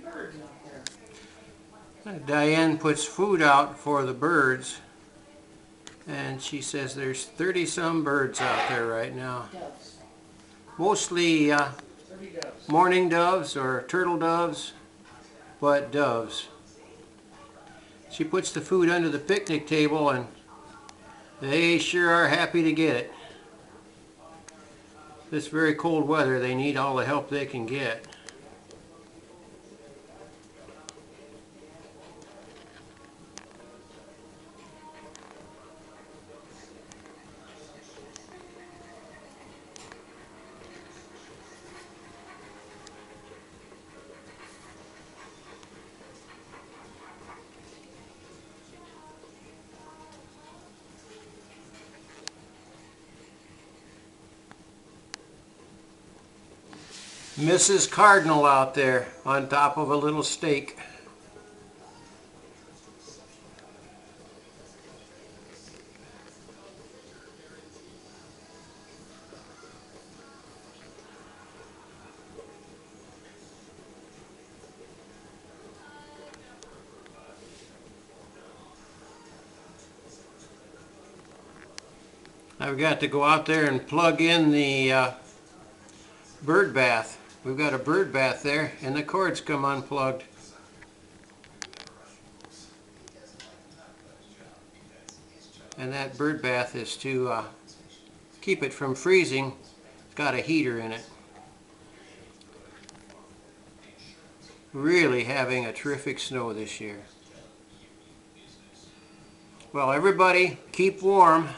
birds out there. Diane puts food out for the birds, and she says there's 30-some birds out there right now. Doves. Mostly 30 doves. mourning doves or turtle doves, but doves. She puts the food under the picnic table, and they sure are happy to get it. This very cold weather, they need all the help they can get. Mrs. Cardinal out there on top of a little stake. I've got to go out there and plug in the bird bath. We've got a bird bath there, and the cords come unplugged. And that bird bath is to keep it from freezing. It's got a heater in it. Really having a terrific snow this year. Well, everybody, keep warm.